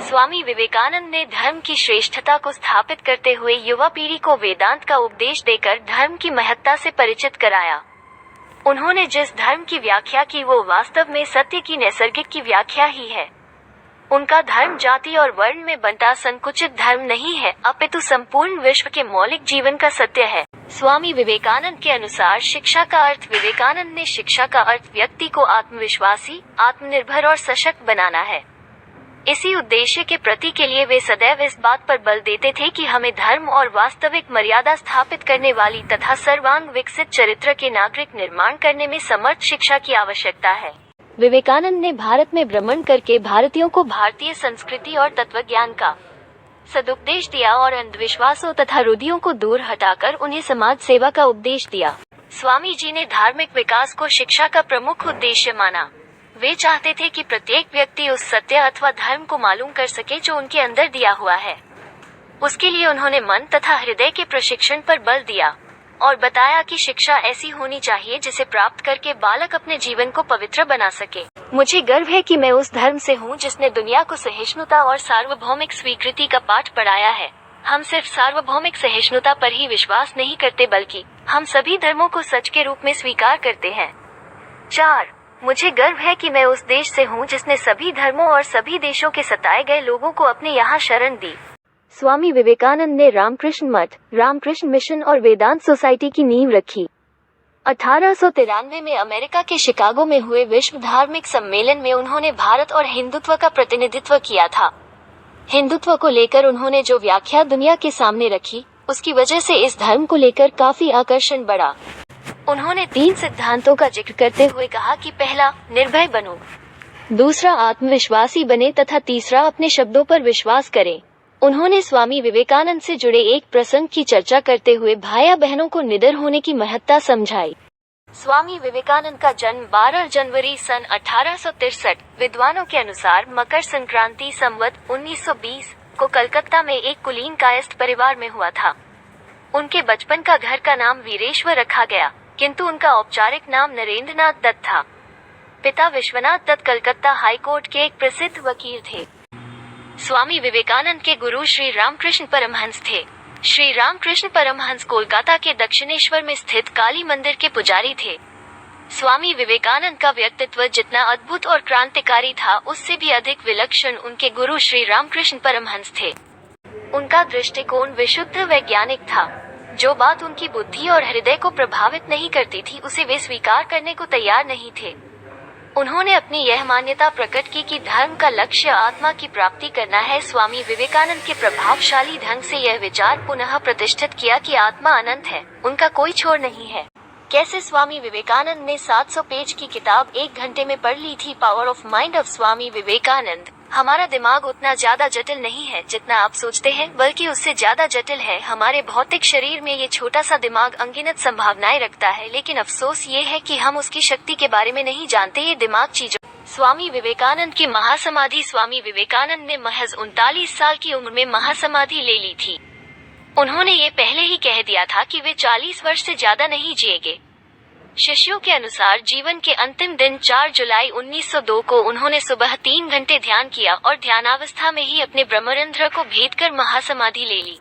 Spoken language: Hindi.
स्वामी विवेकानंद ने धर्म की श्रेष्ठता को स्थापित करते हुए युवा पीढ़ी को वेदांत का उपदेश देकर धर्म की महत्ता से परिचित कराया। उन्होंने जिस धर्म की व्याख्या की वो वास्तव में सत्य की नैसर्गिक की व्याख्या ही है। उनका धर्म जाति और वर्ण में बंटा संकुचित धर्म नहीं है, अपितु संपूर्ण विश्व के मौलिक जीवन का सत्य है। स्वामी विवेकानंद के अनुसार शिक्षा का अर्थ विवेकानंद ने शिक्षा का अर्थ व्यक्ति को आत्मविश्वासी, आत्मनिर्भर और सशक्त बनाना है। इसी उद्देश्य के प्रति के लिए वे सदैव इस बात पर बल देते थे कि हमें धर्म और वास्तविक मर्यादा स्थापित करने वाली तथा सर्वांग विकसित चरित्र के नागरिक निर्माण करने में समर्थ शिक्षा की आवश्यकता है। विवेकानंद ने भारत में भ्रमण करके भारतीयों को भारतीय संस्कृति और तत्वज्ञान का सदुपदेश दिया और अंधविश्वासों तथा रूढ़ियों को दूर हटाकर उन्हें समाज सेवा का उपदेश दिया। स्वामी जी ने धार्मिक विकास को शिक्षा का प्रमुख उद्देश्य माना। वे चाहते थे कि प्रत्येक व्यक्ति उस सत्य अथवा धर्म को मालूम कर सके जो उनके अंदर दिया हुआ है। उसके लिए उन्होंने मन तथा हृदय के प्रशिक्षण पर बल दिया और बताया कि शिक्षा ऐसी होनी चाहिए जिसे प्राप्त करके बालक अपने जीवन को पवित्र बना सके। मुझे गर्व है कि मैं उस धर्म से हूँ जिसने दुनिया को सहिष्णुता और सार्वभौमिक स्वीकृति का पाठ पढ़ाया है। हम सिर्फ सार्वभौमिक सहिष्णुता पर ही विश्वास नहीं करते बल्कि हम सभी धर्मों को सच के रूप में स्वीकार करते हैं। 4. मुझे गर्व है कि मैं उस देश से हूँ जिसने सभी धर्मों और सभी देशों के सताए गए लोगों को अपने यहाँ शरण दी। स्वामी विवेकानंद ने रामकृष्ण मठ, रामकृष्ण मिशन और वेदांत सोसाइटी की नींव रखी। 1893 में अमेरिका के शिकागो में हुए विश्व धार्मिक सम्मेलन में उन्होंने भारत और हिंदुत्व का प्रतिनिधित्व किया था। हिंदुत्व को लेकर उन्होंने जो व्याख्या दुनिया के सामने रखी, उसकी वजह से इस धर्म को लेकर काफी आकर्षण बढ़ा। उन्होंने 3 सिद्धांतों का जिक्र करते हुए कहा कि पहला, निर्भय बनो, दूसरा, आत्मविश्वासी बने तथा तीसरा, अपने शब्दों पर विश्वास करें। उन्होंने स्वामी विवेकानंद से जुड़े एक प्रसंग की चर्चा करते हुए भाइयों बहनों को निडर होने की महत्ता समझाई। स्वामी विवेकानंद का जन्म 12 जनवरी सन 1863 विद्वानों के अनुसार मकर संक्रांति संवत 1920 को कलकत्ता में एक कुलीन कायस्थ परिवार में हुआ था। उनके बचपन का घर का नाम वीरेश्वर रखा गया, किंतु उनका औपचारिक नाम नरेंद्रनाथ दत्त था। पिता विश्वनाथ दत्त कलकत्ता हाईकोर्ट के एक प्रसिद्ध वकील थे। स्वामी विवेकानंद के गुरु श्री रामकृष्ण परमहंस थे। श्री रामकृष्ण परमहंस कोलकाता के दक्षिणेश्वर में स्थित काली मंदिर के पुजारी थे। स्वामी विवेकानंद का व्यक्तित्व जितना अद्भुत और क्रांतिकारी था, उससे भी अधिक विलक्षण उनके गुरु श्री रामकृष्ण परमहंस थे। उनका दृष्टिकोण विशुद्ध वैज्ञानिक था। जो बात उनकी बुद्धि और हृदय को प्रभावित नहीं करती थी, उसे वे स्वीकार करने को तैयार नहीं थे। उन्होंने अपनी यह मान्यता प्रकट की कि धर्म का लक्ष्य आत्मा की प्राप्ति करना है। स्वामी विवेकानंद के प्रभावशाली ढंग से यह विचार पुनः प्रतिष्ठित किया कि आत्मा अनंत है, उनका कोई छोर नहीं है। कैसे स्वामी विवेकानंद ने 700 पेज की किताब 1 घंटे में पढ़ ली थी। Power of mind of Swami Vivekananda. हमारा दिमाग उतना ज्यादा जटिल नहीं है जितना आप सोचते हैं, बल्कि उससे ज्यादा जटिल है। हमारे भौतिक शरीर में ये छोटा सा दिमाग अनगिनत संभावनाएं रखता है, लेकिन अफसोस ये है कि हम उसकी शक्ति के बारे में नहीं जानते। ये दिमाग चीजों। स्वामी विवेकानंद की महासमाधि। स्वामी विवेकानंद ने महज 39 साल की उम्र में महासमाधि ले ली थी। उन्होंने ये पहले ही कह दिया था कि वे 40 वर्ष से ज्यादा नहीं जिएंगे। शिष्यों के अनुसार जीवन के अंतिम दिन 4 जुलाई 1902 को उन्होंने सुबह 3 घंटे ध्यान किया और ध्यानावस्था में ही अपने ब्रह्मरंध्र को भेद कर महासमाधि ले ली।